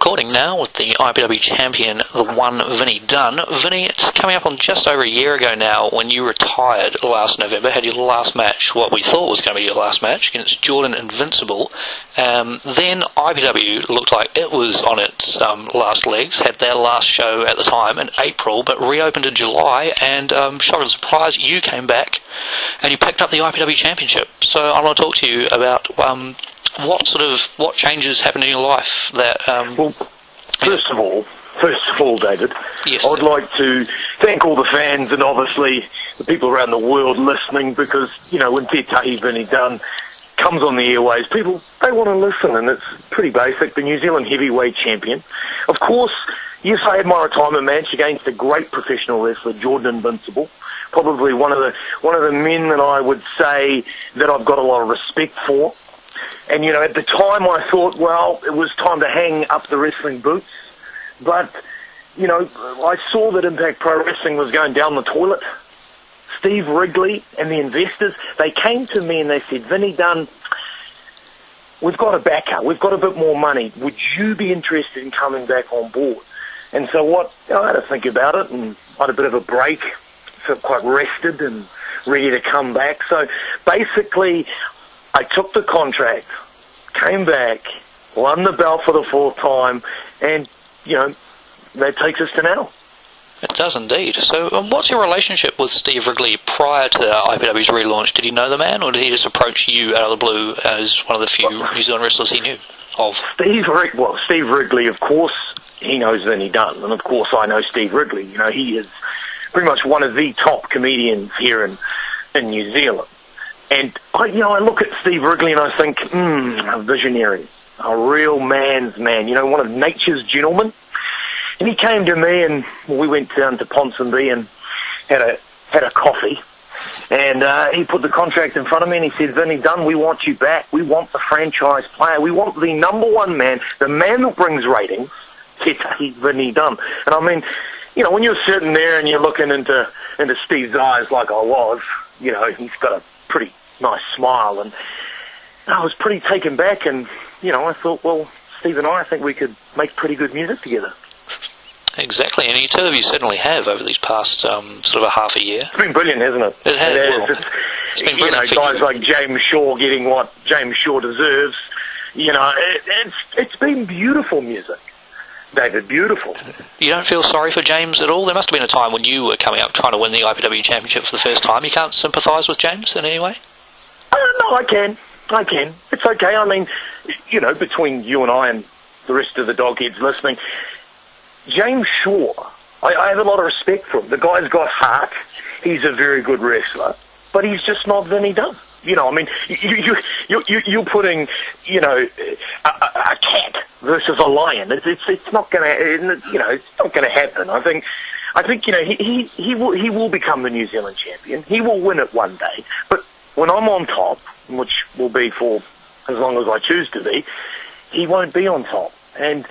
recording now with the IPW champion, the one Vinny Dunn. Vinny, it's coming up on just over a year ago now when you retired last November, had your last match, what we thought was going to be your last match, against Jordan Invincible. Then IPW looked like it was on its last legs, had their last show at the time in April, but reopened in July, and shock and surprise, you came back and you picked up the IPW championship. So I want to talk to you about what changes happened in your life that... Well, first of all, David, yes, I would like to thank all the fans and obviously the people around the world listening, because, you know, when Tahi, Vinny Dunn comes on the airways, people, they want to listen, and it's pretty basic. The New Zealand heavyweight champion. Of course, yes, I had my retirement match against a great professional wrestler, Jordan Invincible. Probably one of the men that I would say that I've got a lot of respect for. And, you know, at the time I thought, well, it was time to hang up the wrestling boots. But, you know, I saw that Impact Pro Wrestling was going down the toilet. Steve Wrigley and the investors, they came to me and they said, Vinny Dunn, we've got a backer, we've got a bit more money. Would you be interested in coming back on board? And so I had to think about it, and I had a bit of a break, felt quite rested and ready to come back. So basically, I took the contract, came back, won the belt for the fourth time, and, you know, that takes us to now. It does indeed. So what's your relationship with Steve Wrigley prior to IPW's relaunch? Did you know the man, or did he just approach you out of the blue as one of the few New Zealand wrestlers he knew of? Steve Wrigley, of course, he knows Vinny Dunn, and of course I know Steve Wrigley. You know, he is pretty much one of the top comedians here in New Zealand. And I look at Steve Wrigley and I think, a visionary, a real man's man, you know, one of nature's gentlemen. And he came to me, and we went down to Ponsonby and had a coffee. And he put the contract in front of me and he said, Vinny Dunn, we want you back. We want the franchise player. We want the number one man, the man that brings ratings, Tahi, Vinny Dunn. And I mean, you know, when you're sitting there and you're looking into Steve's eyes like I was, you know, he's got a pretty nice smile, and I was pretty taken back, and, you know, I thought, well, Steve and I think we could make pretty good music together. Exactly, and you two of you certainly have over these past sort of a half a year. It's been brilliant, hasn't it? It has. Well, it's been brilliant, you know, guys like James Shaw getting what James Shaw deserves. You know, it's been beautiful music, David, beautiful. You don't feel sorry for James at all? There must have been a time when you were coming up trying to win the IPW championship for the first time. You can't sympathise with James in any way? No, I can. It's okay. I mean, you know, between you and I and the rest of the dogheads listening, James Shaw, I have a lot of respect for him. The guy's got heart. He's a very good wrestler, but he's just not Vinny Dunn. You know, I mean, you're putting, you know, a cat versus a lion. It's not going to, you know, it's not going to happen. I think, you know, he will become the New Zealand champion. He will win it one day. But when I'm on top, which will be for as long as I choose to be, he won't be on top. And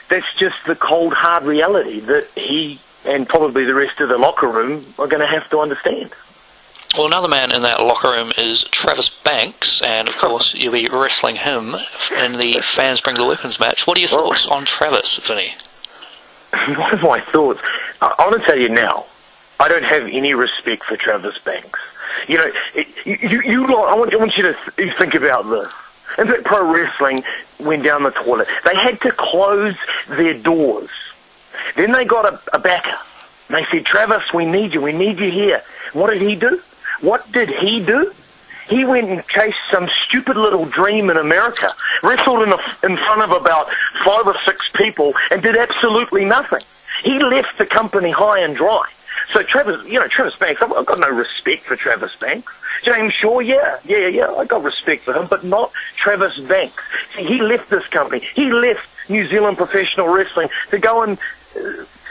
that's just the cold, hard reality that he and probably the rest of the locker room are going to have to understand. Well, another man in that locker room is Travis Banks, and of course you'll be wrestling him in the Fans Bring the Weapons match. What are your thoughts on Travis, Vinny? What are my thoughts? I want to tell you now, I don't have any respect for Travis Banks. You know, I want you to think about this. Impact Pro Wrestling went down the toilet. They had to close their doors. Then they got a backer. They said, Travis, we need you here. What did he do? He went and chased some stupid little dream in America, wrestled in front of about 5 or 6 people, and did absolutely nothing. He left the company high and dry. So Travis Banks, I've got no respect for Travis Banks. James Shaw, yeah, I got respect for him, but not Travis Banks. See, he left this company. He left New Zealand Professional Wrestling to go and,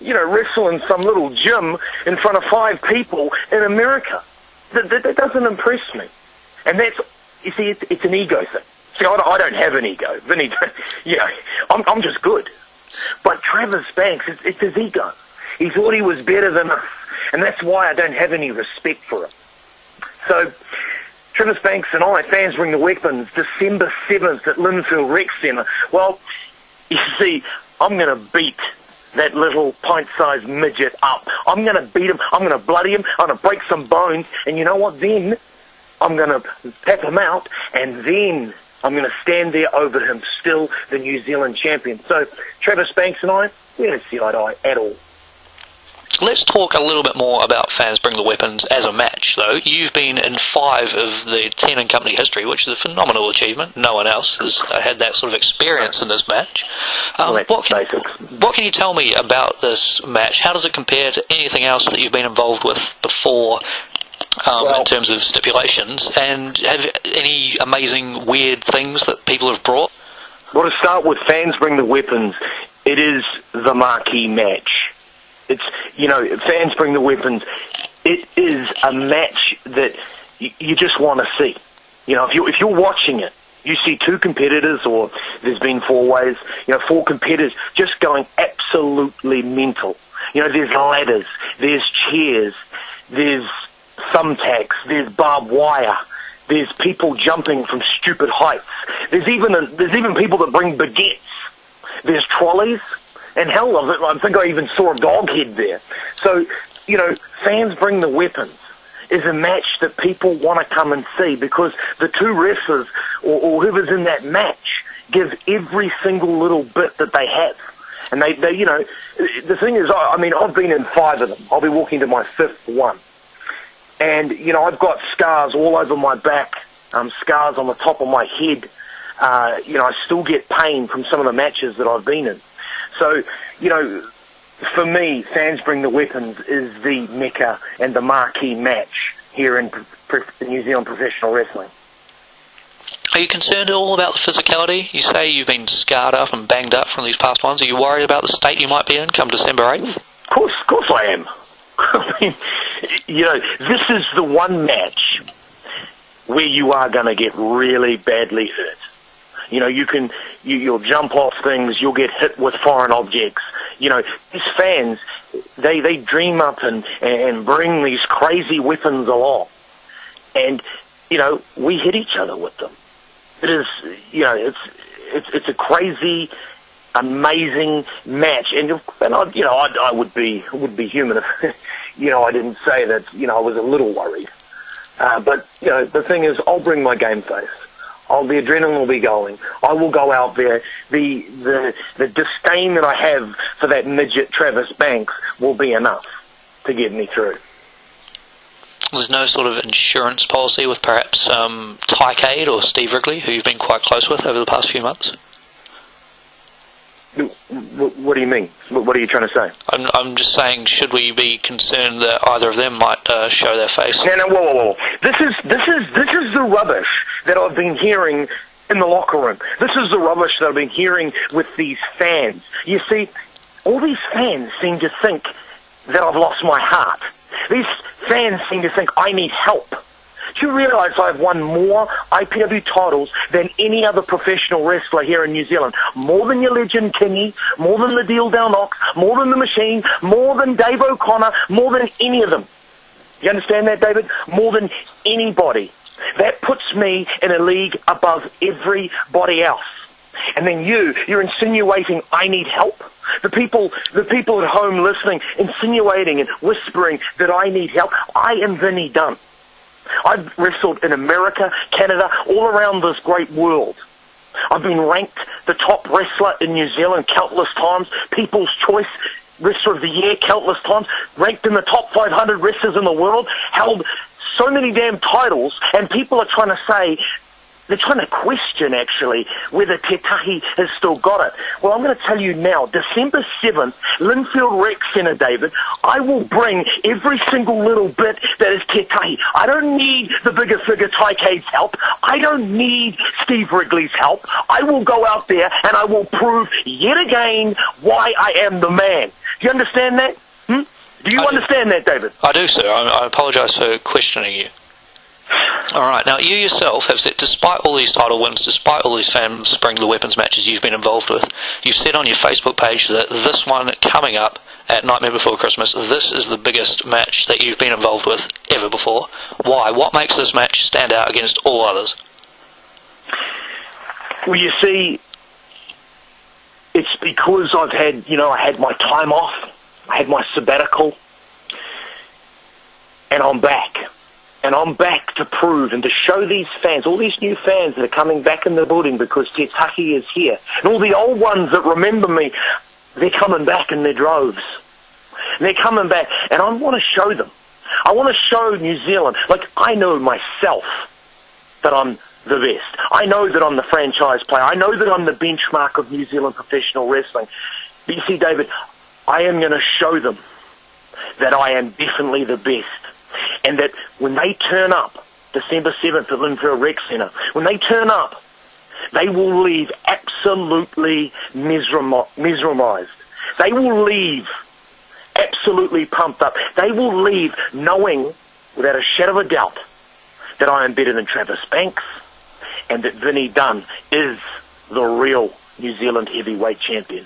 wrestle in some little gym in front of 5 people in America. That doesn't impress me. And that's, you see, it's an ego thing. See, I don't have an ego. Vinny, I'm just good. But Travis Banks, it's his ego. He thought he was better than us, and that's why I don't have any respect for him. So, Travis Banks and I, Fans Bring the Weapons, December 7th at Linfield Rec Centre. Well, You see, I'm going to beat that little pint-sized midget up. I'm going to beat him. I'm going to bloody him. I'm going to break some bones. And you know what? Then I'm going to tap him out, and then I'm going to stand there over him, still the New Zealand champion. So Travis Banks and I, we don't see eye to eye at all. Let's talk a little bit more about Fans Bring the Weapons as a match, though. You've been in 5 of the 10 in company history, which is a phenomenal achievement. No one else has had that sort of experience in this match. What can you tell me about this match? How does it compare to anything else that you've been involved with before in terms of stipulations? And have any amazing, weird things that people have brought? Well, to start with, Fans Bring the Weapons, it is the marquee match. It's, Fans Bring the Weapons. It is a match that you just want to see. If you're watching it, you see 2 competitors, or there's been 4 ways, 4 competitors just going absolutely mental. There's ladders, there's chairs, there's thumbtacks, there's barbed wire, there's people jumping from stupid heights. There's even people that bring baguettes. There's trolleys. And hell of it, I think I even saw a dog head there. So, Fans Bring the Weapons is a match that people want to come and see, because the 2 wrestlers or whoever's in that match give every single little bit that they have. And they the thing is, I've been in 5 of them. I'll be walking to my 5th one. And, I've got scars all over my back, scars on the top of my head. I still get pain from some of the matches that I've been in. So, for me, Fans Bring the Weapons is the mecca and the marquee match here in New Zealand professional wrestling. Are you concerned at all about the physicality? You say you've been scarred up and banged up from these past ones. Are you worried about the state you might be in come December 8th? Of course I am. This is the one match where you are going to get really badly hurt. You'll jump off things, you'll get hit with foreign objects. These fans, they dream up and bring these crazy weapons along. And, we hit each other with them. It is, it's a crazy, amazing match. And I would be human if, I didn't say that, I was a little worried. But, the thing is, I'll bring my game face. The adrenaline will be going. I will go out there. The disdain that I have for that midget Travis Banks will be enough to get me through. There's no sort of insurance policy with perhaps Tahi or Steve Wrigley, who you've been quite close with over the past few months? What do you mean? What are you trying to say? I'm just saying, should we be concerned that either of them might show their face? No, whoa. This is the rubbish that I've been hearing in the locker room. This is the rubbish that I've been hearing with these fans. You see, all these fans seem to think that I've lost my heart. These fans seem to think I need help. Do you realise I've won more IPW titles than any other professional wrestler here in New Zealand? More than your legend Kingy, more than the Deal Down Ox, more than the Machine, more than Dave O'Connor, more than any of them. You understand that, David? More than anybody. That puts me in a league above everybody else. And then you're insinuating I need help? The people at home listening, insinuating and whispering that I need help. I am Vinny Dunn. I've wrestled in America, Canada, all around this great world. I've been ranked the top wrestler in New Zealand countless times, People's Choice Wrestler of the Year countless times, ranked in the top 500 wrestlers in the world, held so many damn titles, and people are trying to say, they're trying to question, actually, whether Tahi has still got it. Well, I'm going to tell you now, December 7th, Linfield Rec Centre, David, I will bring every single little bit that is Tahi. I don't need the bigger figure Tahi's help. I don't need Steve Wrigley's help. I will go out there and I will prove yet again why I am the man. Do you understand that? Do you understand that, David? I do, sir. I apologise for questioning you. Alright, now you yourself have said, despite all these title wins, despite all these Fans Bring the Weapons matches you've been involved with, you've said on your Facebook page that this one coming up at Nightmare Before Christmas, this is the biggest match that you've been involved with ever before. Why? What makes this match stand out against all others? Well, you see, it's because I had my time off, I had my sabbatical, and I'm back. And I'm back to prove and to show these fans, all these new fans that are coming back in the building because Te Tahi is here. And all the old ones that remember me, they're coming back in their droves. And they're coming back, and I want to show them. I want to show New Zealand, like I know myself that I'm the best. I know that I'm the franchise player. I know that I'm the benchmark of New Zealand professional wrestling. But you see, David, I am going to show them that I am definitely the best. And that when they turn up, December 7th at Linfield Rec Centre, when they turn up, they will leave absolutely mesmerised. They will leave absolutely pumped up. They will leave knowing, without a shadow of a doubt, that I am better than Travis Banks and that Vinny Dunn is the real New Zealand heavyweight champion.